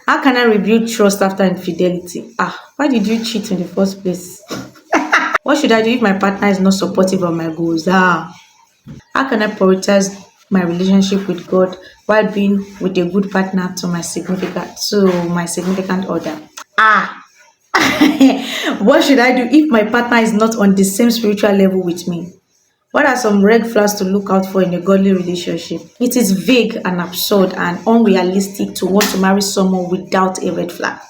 How can I rebuild trust after infidelity? Why did you cheat in the first place? What should I do if my partner is not supportive of my goals? How can I prioritize my relationship with God while being with a good partner to my significant other? Ah, what should I do if my partner is not on the same spiritual level with me? What are some red flags to look out for in a godly relationship? It is vague and absurd and unrealistic to want to marry someone without a red flag.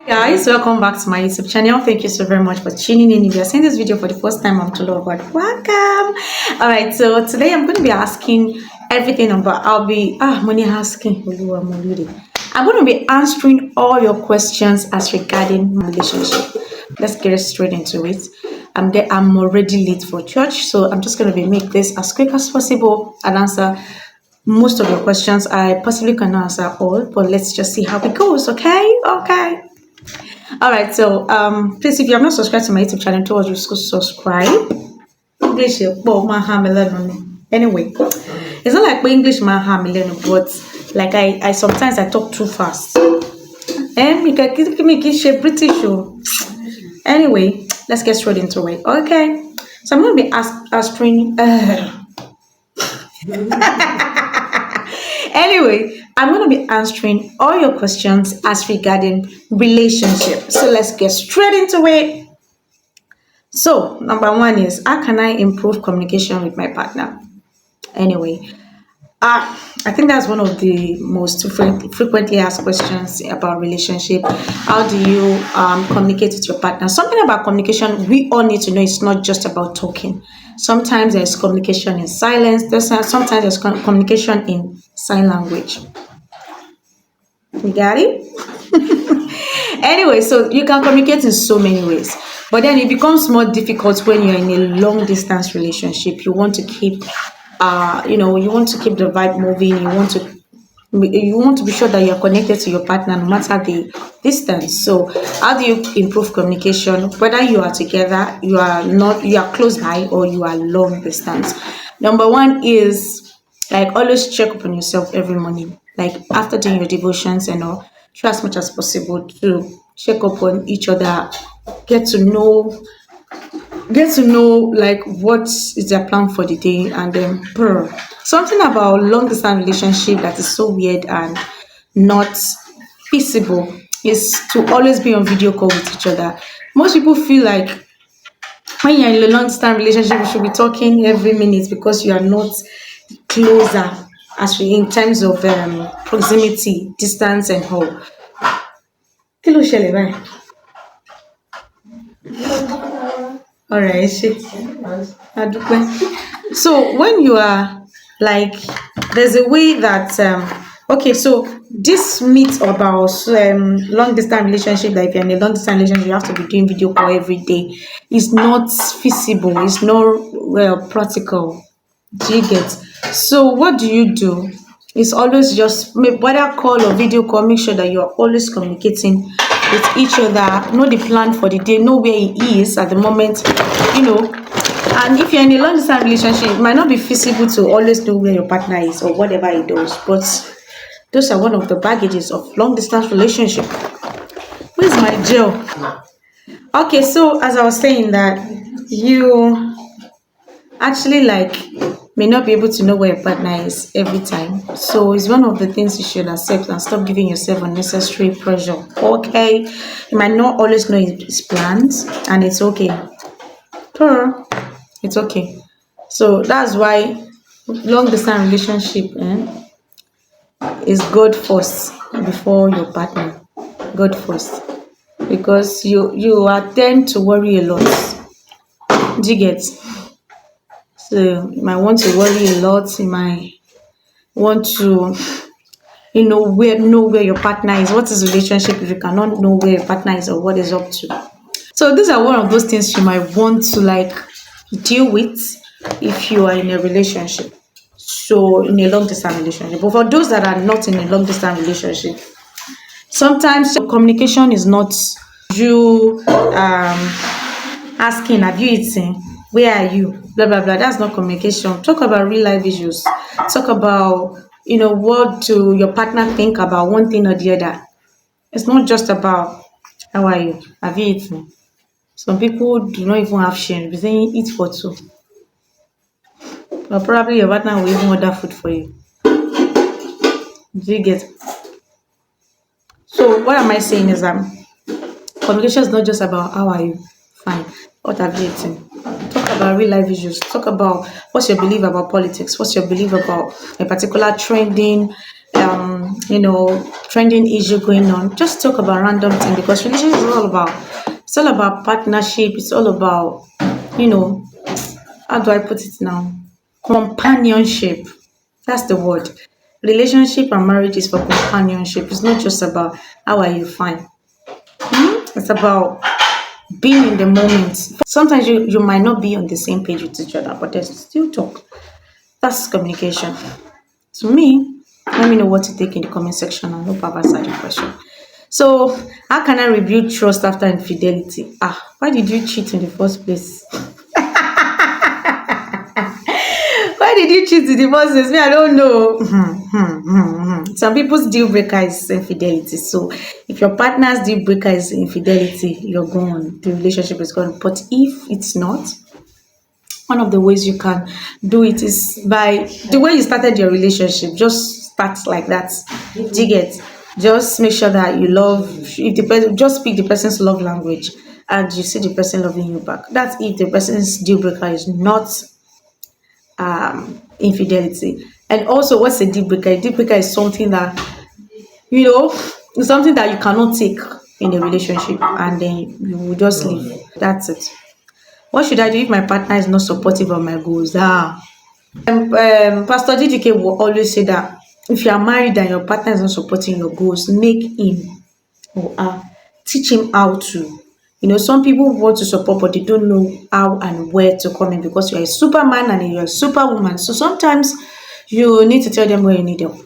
Guys, welcome back to my YouTube channel. Thank you so very much for tuning in. If you're seeing this video for the first time, I'm Tolu God. Welcome. All right, so today I'm going to be asking everything about. Money asking. I'm going to be answering all your questions as regarding my relationship. Let's get straight into it. I'm already late for church, so I'm just going to make this as quick as possible and answer most of your questions. I possibly cannot answer all, but let's just see how it goes. Okay. All right, so please, if you have not subscribed to my YouTube channel, towards you subscribe. English, anyway, it's not like English but like I sometimes I talk too fast. Make British. Anyway, let's get straight into it. Okay, so I'm going to be answering. Anyway, I'm going to be answering all your questions as regarding relationship. So let's get straight into it. So number one is, how can I improve communication with my partner? Anyway, I think that's one of the most frequently asked questions about relationship. How do you communicate with your partner? Something about communication we all need to know. It's not just about talking. Sometimes there's communication in silence. Sometimes there's communication in sign language. You got it? Anyway, so you can communicate in so many ways. But then it becomes more difficult when you're in a long distance relationship. You want to keep you want to keep the vibe moving. You want to be sure that you're connected to your partner no matter the distance. So how do you improve communication, whether you are together, you are close by, or you are long distance? Number one is, like, always check up on yourself every morning, like after doing your devotions and all. Try as much as possible to check up on each other, get to know like what is their plan for the day. And then something about long distance relationship that is so weird and not feasible is to always be on video call with each other. Most people feel like when you're in a long distance relationship, you should be talking every minute because you are not closer as in terms of proximity, distance, and all. Kí ló ṣẹlẹ̀ báyìí? All right, so when you are like, there's a way that okay, so this myth about long distance relationship, that if you're in a long distance relationship you have to be doing video call every day, is not feasible. It's not practical. Do you get? So what do? It's always just whether call or video call, make sure that you are always communicating with each other, know the plan for the day, know where he is at the moment, and if you're in a long distance relationship, it might not be feasible to always know where your partner is or whatever he does, but those are one of the baggages of long distance relationship. Where's my gel? Okay, so as I was saying, that you actually may not be able to know where your partner is every time. So it's one of the things you should accept and stop giving yourself unnecessary pressure. Okay, you might not always know his plans, and it's okay. It's okay. So that's why long distance relationship is God first before your partner. God first, because you are tend to worry a lot. Do you get? So you might want to worry a lot. You might want to, know where your partner is. What is the relationship if you cannot know where your partner is or what is up to? So these are one of those things you might want to deal with if you are in a relationship. So in a long distance relationship. But for those that are not in a long distance relationship, sometimes communication is not you Asking, have you eaten? Where are you? Blah blah blah. That's not communication. Talk about real life issues. Talk about what do your partner think about one thing or the other. It's not just about how are you? Have you eaten? Some people do not even have shame. Be saying eat for two. Or probably your partner will even order food for you. Do you get? So what am I saying is that communication is not just about how are you? Fine. What have you eaten? Talk about real life issues. Talk about what's your belief about politics. What's your belief about a particular trending issue going on. Just talk about random thing because relationship is all about. It's all about partnership. It's all about, you know, how do I put it now? Companionship. That's the word. Relationship and marriage is for companionship. It's not just about how are you fine. It's about being in the moment. Sometimes you might not be on the same page with each other, but there's still talk. That's communication. To me, let me know what you think in the comment section and hope I've answered your question. So, how can I rebuild trust after infidelity? Why did you cheat in the first place? Why did you cheat in the first place? Me, I don't know. Some people's deal breaker is infidelity. So, if your partner's deal breaker is infidelity, you're gone. The relationship is gone. But if it's not, one of the ways you can do it is by the way you started your relationship. Just start like that. Do you get? Just make sure that you love. If the person just speak the person's love language, and you see the person loving you back. That's if the person's deal breaker is not infidelity. And also, what's a deal breaker? A deal breaker is something that it's something that you cannot take in a relationship, and then you will just leave. That's it. What should I do if my partner is not supportive of my goals? Pastor DDK will always say that if you are married and your partner is not supporting your goals, make him or her teach him how to. Some people want to support, but they don't know how and where to come in because you're a superman and you're a superwoman. So sometimes you need to tell them where you need help.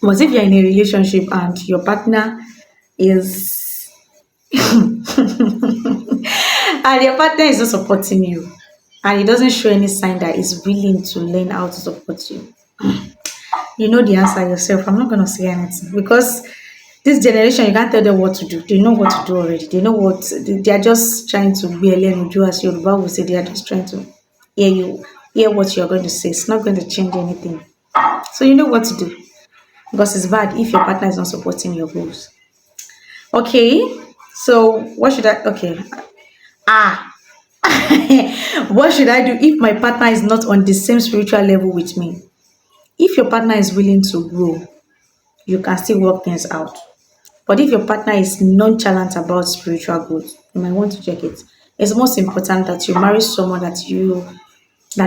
But if you're in a relationship and your partner is and your partner is not supporting you and he doesn't show any sign that he's willing to learn how to support you, you know the answer yourself. I'm not going to say anything because this generation, you can't tell them what to do. They know what to do already. They know they are just trying to be a learn do as Yoruba will say. They are just trying to hear what you're going to say. It's not going to change anything. So you know what to do because it's bad if your partner is not supporting your goals. Okay, so what should I? Okay, what should I do if my partner is not on the same spiritual level with me? If your partner is willing to grow, you can still work things out. But if your partner is nonchalant about spiritual growth, you might want to check it. It's most important that you marry someone that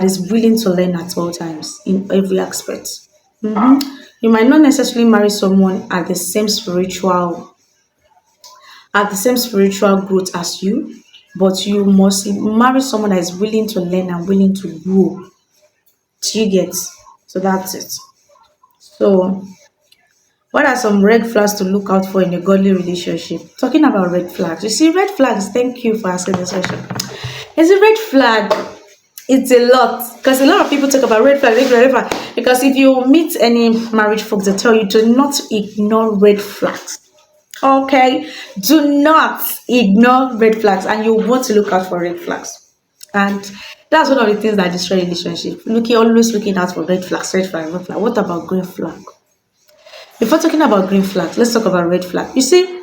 is willing to learn at all times in every aspect. You might not necessarily marry someone at the same spiritual growth as you, but you must marry someone that is willing to learn and willing to grow. Do you get? So that's it. So what are some red flags to look out for in a godly relationship? Talking about red flags. You see, red flags, thank you for asking this question. Is a red flag? It's a lot. Because a lot of people talk about red flag, red flag, red flag. Because if you meet any marriage folks, they tell you do not ignore red flags. Okay? Do not ignore red flags. And you want to look out for red flags. And that's one of the things that destroy relationship. Always looking out for red flags, red flag, red flag. What about green flag? Before talking about green flags, let's talk about red flag. You see,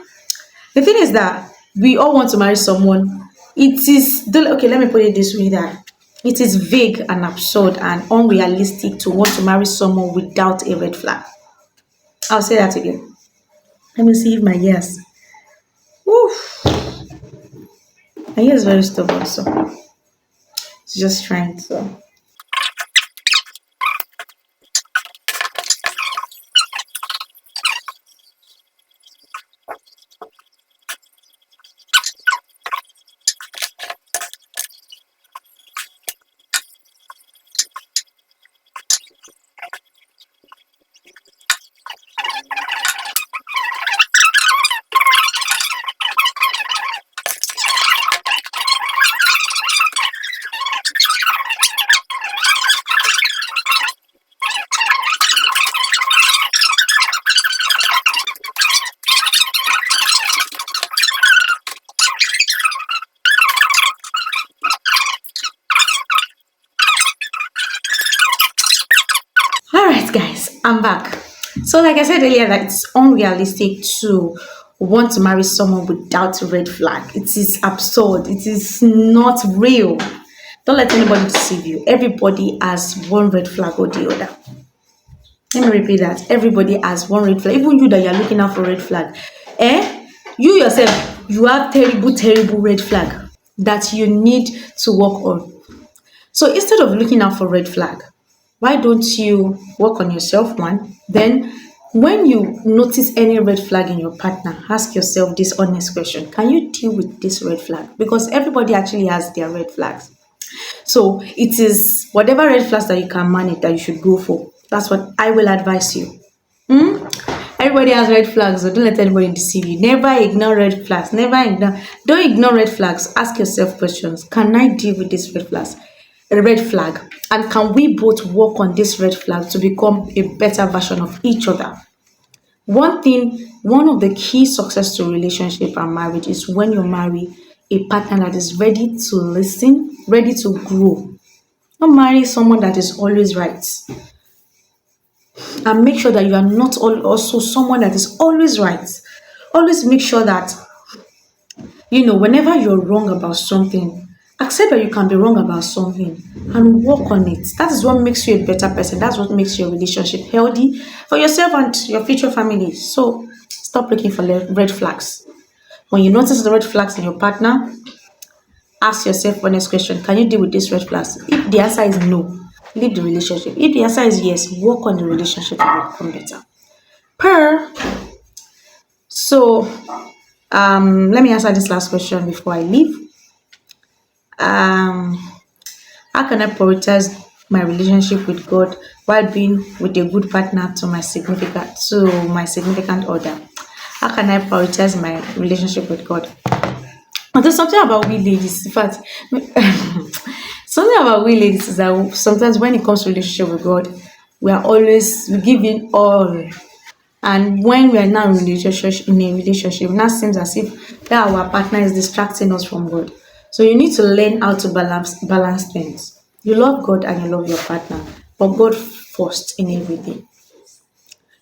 the thing is that we all want to marry someone. Okay, let me put it this way that it is vague and absurd and unrealistic to want to marry someone without a red flag. I'll say that again. Let me see if my ears. Oof. My ear is very stubborn, so it's just trying to. guys, I'm back. So, like I said earlier, that it's unrealistic to want to marry someone without a red flag. It is absurd. It is not real. Don't let anybody deceive you. Everybody has one red flag or the other. Let me repeat that. Everybody has one red flag. Even you that you're looking out for red flag. You yourself, you have terrible red flag that you need to work on. So instead of looking out for red flag, why don't you work on yourself, one? Then when you notice any red flag in your partner, ask yourself this honest question. Can you deal with this red flag? Because everybody actually has their red flags. So it is whatever red flags that you can manage that you should go for. That's what I will advise you. Everybody has red flags, so don't let anybody deceive you. Never ignore red flags. Don't ignore red flags. Ask yourself questions. Can I deal with this red flags? A red flag, and can we both work on this red flag to become a better version of each other? One of the key success to relationship and marriage is when you marry a partner that is ready to listen, ready to grow. Don't marry someone that is always right. And make sure that you are not also someone that is always right. Always make sure that, whenever you're wrong about something, accept that you can be wrong about something and work on it. That is what makes you a better person. That's what makes your relationship healthy for yourself and your future family. So stop looking for red flags. When you notice the red flags in your partner, ask yourself honest question. Can you deal with these red flags? If the answer is no, leave the relationship. If the answer is yes, work on the relationship to become better. So let me answer this last question before I leave. How can I prioritize my relationship with God while being with a good partner to my significant other? How can I prioritize my relationship with God? And there's something about we ladies. In fact, something about we ladies is that sometimes when it comes to relationship with God, we give in all. And when we are now in a relationship, it now seems as if that our partner is distracting us from God. So you need to learn how to balance things. You love God and you love your partner, but God first in everything.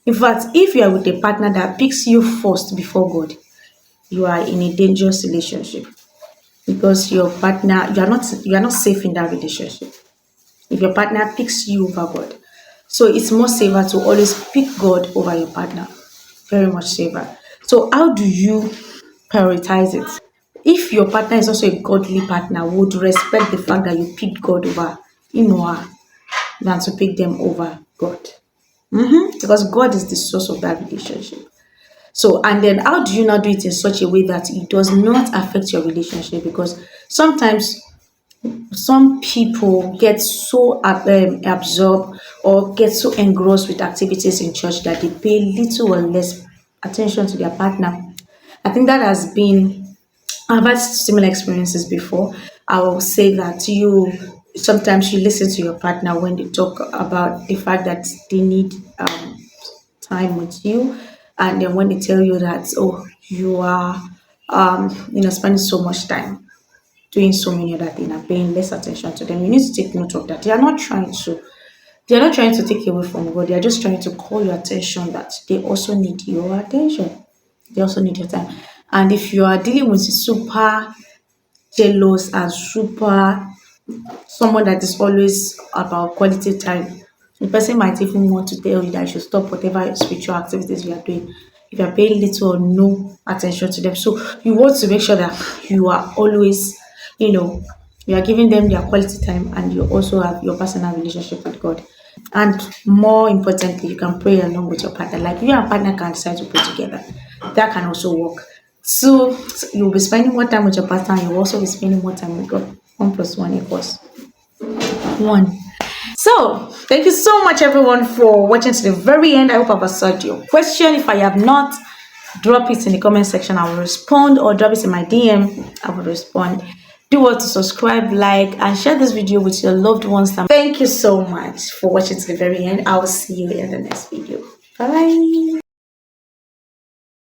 In fact, if you are with a partner that picks you first before God, you are in a dangerous relationship because your partner, you are not safe in that relationship. If your partner picks you over God, so it's more safer to always pick God over your partner. Very much safer. So how do you prioritize it? If your partner is also a godly partner, would respect the fact that you picked God over him or her than to pick them over God. Because God is the source of that relationship. So, and then how do you not do it in such a way that it does not affect your relationship? Because sometimes some people get so absorbed or get so engrossed with activities in church that they pay little or less attention to their partner. I think that has been, I've had similar experiences before. I will say that sometimes you listen to your partner when they talk about the fact that they need time with you, and then when they tell you that, oh, you are spending so much time doing so many other things and paying less attention to them, you need to take note of that. They are not trying to take away from God. They are just trying to call your attention that they also need your attention. They also need your time. And if you are dealing with super jealous and super someone that is always about quality time, the person might even want to tell you that you should stop whatever spiritual activities you are doing if you are paying little or no attention to them. So you want to make sure that you are always, you are giving them their quality time, and you also have your personal relationship with God. And more importantly, you can pray along with your partner. Like you and partner can decide to pray together. That can also work. So you'll be spending more time with your partner, and you'll also be spending more time with God. 1 + 1 = 1. So thank you so much everyone for watching to the very end. I hope I've answered your question. If I have not, drop it in the comment section. I will respond, or drop it in my DM. I will respond. Do well to subscribe, like, and share this video with your loved ones. Thank you so much for watching to the very end. I will see you in the next video. Bye.